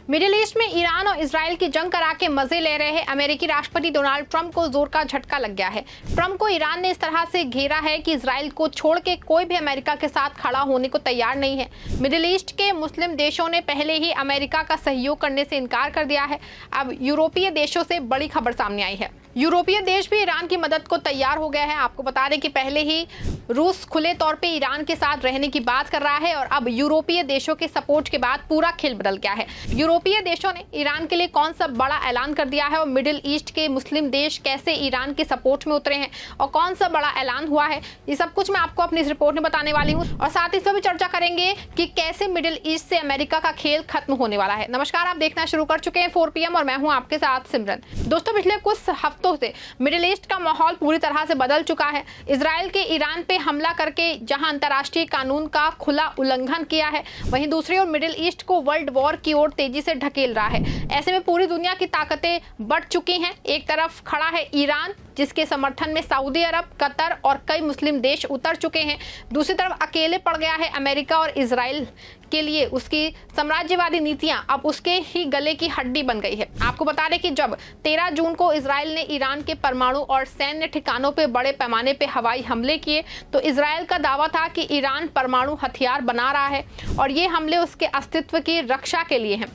Middle east में Iran और Israel की जंग करा के मजे ले रहे हैं अमेरिकी राष्ट्रपति डोनाल्ड ट्रंप को जोर का झटका लग गया है। ट्रंप को ईरान ने इस तरह से घेरा है कि इजराइल को छोड़ के कोई भी अमेरिका के साथ खड़ा होने को तैयार नहीं है। मिडिल ईस्ट के मुस्लिम देशों ने पहले ही अमेरिका का सहयोग करने से इनकार कर दिया है। अब यूरोपीय देशों से बड़ी खबर सामने आई है। यूरोपीय देश भी ईरान की मदद को तैयार हो गया है। आपको बता दें कि पहले ही रूस खुले तौर पे ईरान के साथ रहने की बात कर रहा है और अब यूरोपीय देशों के सपोर्ट के बाद पूरा खेल बदल गया है। यूरोपीय देशों ने ईरान के लिए कौन सा बड़ा ऐलान कर दिया है और मिडिल ईस्ट के मुस्लिम देश कैसे ईरान के सपोर्ट में उतरे हैं और कौन सा बड़ा ऐलान हुआ है, ये सब कुछ मैं आपको अपनी इस रिपोर्ट में बताने वाली हूँ। और साथ ही इस पर भी चर्चा करेंगे कि कैसे मिडिल ईस्ट से अमेरिका का खेल खत्म होने वाला है। नमस्कार, आप देखना शुरू कर चुके हैं 4 PM और मैं हूँ आपके साथ सिमरन। दोस्तों, पिछले कुछ हफ्तों से मिडिल ईस्ट का माहौल पूरी तरह से बदल चुका है। इजराइल के ईरान पे हमला करके जहां अंतर्राष्ट्रीय कानून का खुला उल्लंघन किया है, वहीं दूसरी ओर मिडिल ईस्ट को वर्ल्ड वॉर की ओर तेजी से ढकेल रहा है। ऐसे में पूरी दुनिया की ताकतें बढ़ चुकी हैं। एक तरफ खड़ा है ईरान, जिसके समर्थन में सऊदी अरब, कतर और कई मुस्लिम देश उतर चुके हैं। दूसरी तरफ अकेले पड़ गया है अमेरिका और इजराइल के लिए उसकी साम्राज्यवादी नीतियां अब उसके ही गले की हड्डी बन गई है। आपको बता दें कि जब 13 जून को इजराइल ने ईरान के परमाणु और सैन्य ठिकानों पे बड़े पैमाने पे हवाई हमले किए, तो इजराइल का दावा था कि ईरान परमाणु हथियार बना रहा है और ये हमले उसके अस्तित्व की रक्षा के लिए हैं,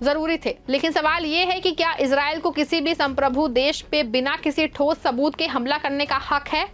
जरूरी थे। लेकिन सवाल ये है कि क्या इजराइल को किसी भी संप्रभु देश पे बिना किसी ठोस सबूत के हमला करने का हक है?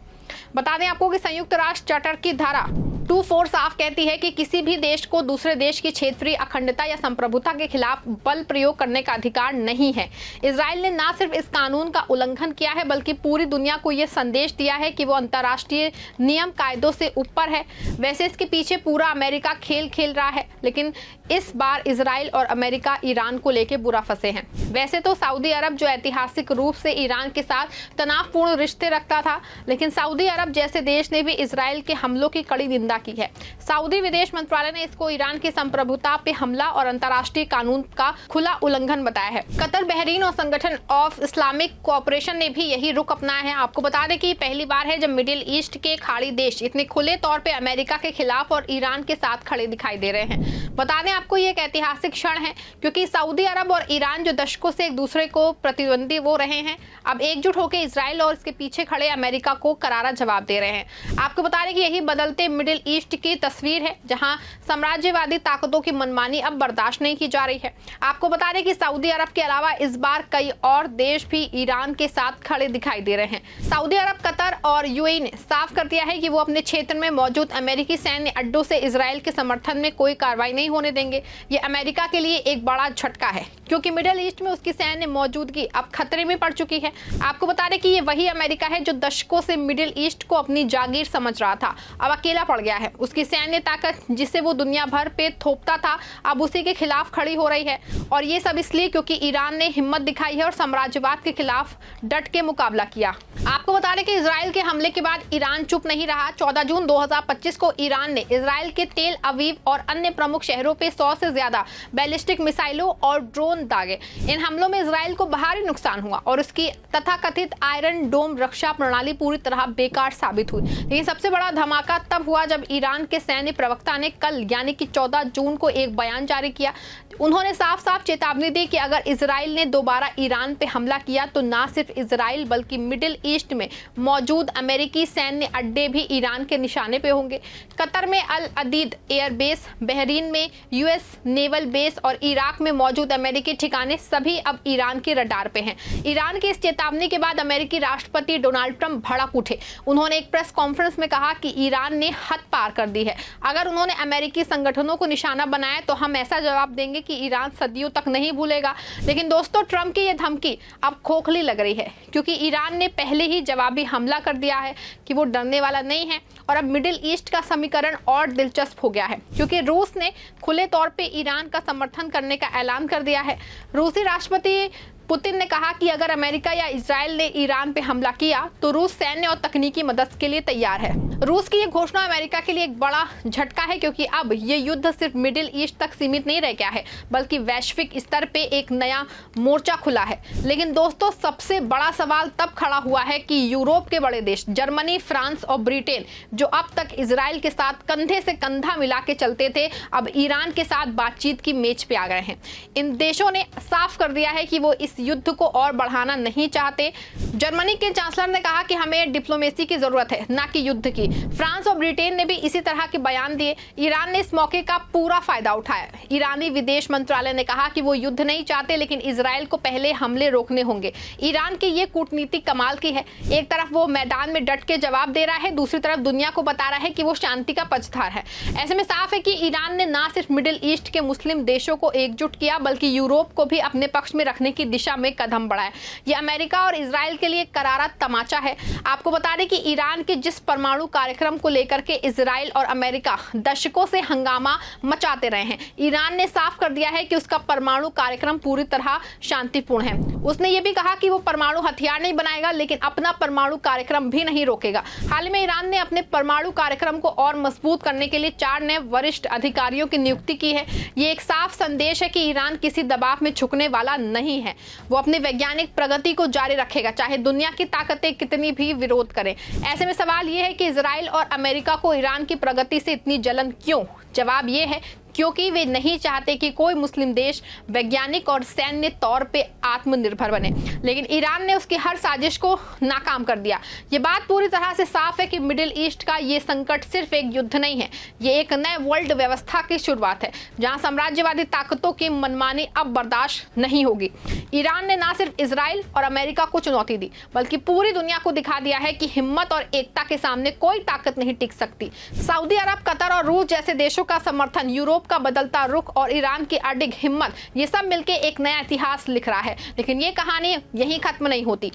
बता दें आपको कि संयुक्त राष्ट्र चार्टर की धारा 2(4) साफ कहती है कि किसी भी देश को दूसरे देश की क्षेत्रीय अखंडता या संप्रभुता के खिलाफ बल प्रयोग करने का अधिकार नहीं है। इजराइल ने न सिर्फ इस कानून का उल्लंघन किया है, बल्कि पूरी दुनिया को यह संदेश दिया है कि वो अंतर्राष्ट्रीय नियम कायदों से ऊपर है। वैसे इसके पीछे पूरा अमेरिका खेल खेल रहा है, लेकिन इस बार इजराइल और अमेरिका ईरान को लेकर बुरा फंसे हैं। वैसे तो सऊदी अरब जो ऐतिहासिक रूप से ईरान के साथ तनावपूर्ण रिश्ते रखता था, लेकिन सऊदी अरब जैसे देश ने भी इजराइल के हमलों की कड़ी निंदा की है। सऊदी विदेश मंत्रालय ने इसको ईरान की संप्रभुता पे हमला और अंतर्राष्ट्रीय कानून का खुला उल्लंघन बताया है। कतर, बहरीन और संगठन ऑफ इस्लामिक कोऑपरेशन ने भी यही रुख अपनाया है। आपको बता दें कि पहली बार है जब मिडिल ईस्ट के खाड़ी देश इतने खुले तौर पे अमेरिका के खिलाफ और ईरान के साथ खड़े दिखाई दे रहे हैं। बता दें आपको ये एक ऐतिहासिक क्षण है, क्योंकि सऊदी अरब और ईरान जो दशकों से एक दूसरे को प्रतिद्वंदी वो रहे हैं, अब एकजुट होकर इजराइल और इसके पीछे खड़े अमेरिका को करारा जवाब दे रहे हैं। आपको बता दें कि यही बदलते मिडिल ईस्ट की तस्वीर है, जहां साम्राज्यवादी ताकतों की मनमानी अब बर्दाश्त नहीं की जा रही है। आपको बता दें कि सऊदी अरब के अलावा इस बार कई और देश भी ईरान के साथ खड़े दिखाई दे रहे हैं। सऊदी अरब, कतर और यूएई ने साफ कर दिया है कि वो अपने क्षेत्र में मौजूद अमेरिकी सैन्य अड्डों से इजराइल के समर्थन में कोई कार्रवाई नहीं होने देंगे। ये अमेरिका के लिए एक बड़ा झटका है, क्योंकि मिडिल ईस्ट में उसकी सैन्य मौजूदगी अब खतरे में पड़ चुकी है। आपको बता दें कि ये वही अमेरिका है जो दशकों से मिडिल ईस्ट को अपनी जागीर समझ रहा था, अब अकेला पड़ गया है। उसकी सैन्य ताकत जिसे वो दुनिया भर पे थोपता था, अब उसी के खिलाफ खड़ी हो रही है। और ये सब इसलिए क्योंकि ईरान ने हिम्मत दिखाई है और साम्राज्यवाद के खिलाफ डट के मुकाबला किया। आपको बता दें कि इजराइल के हमले के बाद ईरान चुप नहीं रहा। 14 जून 2025 को ईरान ने इजराइल के तेल अवीव और अन्य प्रमुख शहरों पे 100 से ज्यादा बैलिस्टिक मिसाइलों और ड्रोन दागे। इन हमलों में इजराइल को भारी नुकसान हुआ और उसकी तथाकथित आयरन डोम रक्षा प्रणाली पूरी तरह बेकार साबित हुई। लेकिन सबसे बड़ा धमाका तब हुआ जब ईरान के सैन्य प्रवक्ता ने कल यानी कि 14 जून को एक बयान जारी किया। उन्होंने साफ साफ चेतावनी दी कि अगर इजराइल ने दोबारा ईरान पे हमला किया तो ना सिर्फ इजराइल बल्कि मिडिल ईस्ट में मौजूद अमेरिकी सैन्य अड्डे भी ईरान के निशाने पे होंगे। कतर में अल अदीद एयर बेस, बहरीन में यूएस नेवल बेस और इराक में मौजूद अमेरिकी ठिकाने सभी अब ईरान के रडार पे हैं। ईरान की इस चेतावनी के बाद अमेरिकी राष्ट्रपति डोनाल्ड ट्रंप भड़क उठे। उन्होंने एक प्रेस कॉन्फ्रेंस में कहा कि ईरान ने हद पार कर दी है। अगर उन्होंने अमेरिकी संगठनों को निशाना बनाया तो हम ऐसा जवाब देंगे कि ईरान सदियों तक नहीं भूलेगा। लेकिन दोस्तों, ट्रंप की यह धमकी अब खोखली लग रही है, क्योंकि ईरान ने पहले ही जवाबी हमला कर दिया है कि वो डरने वाला नहीं है। और अब मिडिल ईस्ट का समीकरण और दिलचस्प हो गया है, क्योंकि रूस ने खुले तौर पे ईरान का समर्थन करने का ऐलान कर दिया है। रूसी राष्ट्रपति पुतिन ने कहा कि अगर अमेरिका या इजराइल ने ईरान पे हमला किया तो रूस सैन्य और तकनीकी मदद के लिए तैयार है। रूस की ये घोषणा अमेरिका के लिए एक बड़ा झटका है, क्योंकि अब ये युद्ध सिर्फ मिडिल ईस्ट तक सीमित नहीं रह गया है, बल्कि वैश्विक स्तर पे एक नया मोर्चा खुला है। लेकिन दोस्तों, सबसे बड़ा सवाल तब खड़ा हुआ है कि यूरोप के बड़े देश जर्मनी, फ्रांस और ब्रिटेन जो अब तक इजराइल के साथ कंधे से कंधा मिला के चलते थे, अब ईरान के साथ बातचीत की मेज पे आ गए हैं। इन देशों ने साफ कर दिया है कि वो इस युद्ध को और बढ़ाना नहीं चाहते। जर्मनी के चांसलर ने कहा कि हमें डिप्लोमेसी की जरूरत है, ना कि युद्ध की। फ्रांस और ब्रिटेन ने भी इसी तरह के बयान दिए। ईरान ने इस मौके का पूरा फायदा उठाया। ईरानी विदेश मंत्रालय ने कहा कि वो युद्ध नहीं चाहते, लेकिन इजराइल को पहले हमले रोकने होंगे। ईरान की ये कूटनीति कमाल की है। एक तरफ वो मैदान में डट के जवाब दे रहा है, दूसरी तरफ दुनिया को बता रहा है कि वो शांति का पक्षधार है। ऐसे में साफ है कि ईरान ने ना सिर्फ मिडिल ईस्ट के मुस्लिम देशों को एकजुट किया, बल्कि यूरोप को भी अपने पक्ष में रखने की दिशा में कदम बढ़ाया। ये अमेरिका और इजराइल के लिए करारा तमाचा है। आपको बता दें कि ईरान के जिस परमाणु कार्यक्रम को लेकर के इजराइल और अमेरिका दशकों से हंगामा मचाते रहे हैं, ईरान ने साफ कर दिया है कि उसका परमाणु कार्यक्रम पूरी तरह शांतिपूर्ण है। उसने ये भी कहा कि वो परमाणु हथियार नहीं बनाएगा, लेकिन अपना परमाणु कार्यक्रम भी नहीं रोकेगा। हाल ही में ईरान ने अपने परमाणु कार्यक्रम को और मजबूत करने के लिए 4 नए वरिष्ठ अधिकारियों की नियुक्ति की है। ये एक साफ संदेश है कि ईरान किसी दबाव में झुकने वाला नहीं है। वो अपनी वैज्ञानिक प्रगति को जारी रखेगा, चाहे दुनिया की ताकतें कितनी भी विरोध करें। ऐसे में सवाल ये है कि इजराइल और अमेरिका को ईरान की प्रगति से इतनी जलन क्यों? जवाब ये है क्योंकि वे नहीं चाहते कि कोई मुस्लिम देश वैज्ञानिक और सैन्य तौर पे आत्मनिर्भर बने। लेकिन ईरान ने उसकी हर साजिश को नाकाम कर दिया। ये बात पूरी तरह से साफ है कि मिडिल ईस्ट का ये संकट सिर्फ एक युद्ध नहीं है, ये एक नए वर्ल्ड व्यवस्था की शुरुआत है, जहां साम्राज्यवादी ताकतों की मनमानी अब बर्दाश्त नहीं होगी। ईरान ने ना सिर्फ इजराइल और अमेरिका को चुनौती दी, बल्कि पूरी दुनिया को दिखा दिया है कि हिम्मत और एकता के सामने कोई ताकत नहीं टिक सकती। सऊदी अरब, कतर और रूस जैसे देशों का समर्थन, यूरोप का बदलता रुख और ईरान की अडिग हिम्मत, ये सब मिलकर एक नया इतिहास लिख रहा है। लेकिन ये कहानी यहीं खत्म नहीं होती।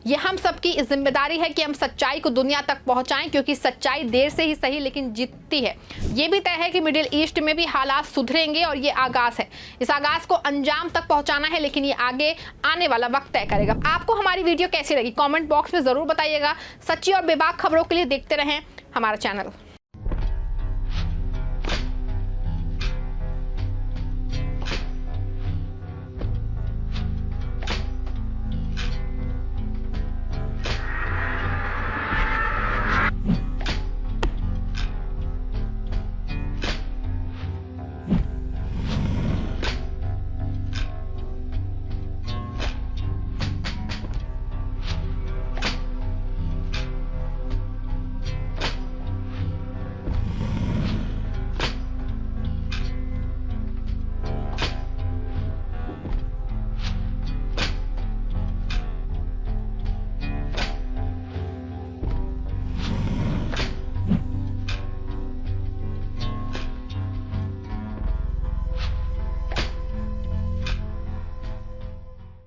ये हम सबकी जिम्मेदारी है कि हम सच्चाई को दुनिया तक पहुंचाएं, क्योंकि सच्चाई देर से ही सही लेकिन जीतती है। ये भी तय है कि मिडिल ईस्ट में भी हालात सुधरेंगे और ये आगाज है। इस आगाज को अंजाम तक पहुंचाना है, लेकिन ये आगे आने वाला वक्त तय करेगा। आपको हमारी वीडियो कैसी लगी कमेंट बॉक्स में जरूर बताइएगा। सच्ची और बेबाक खबरों के लिए देखते रहें हमारा चैनल।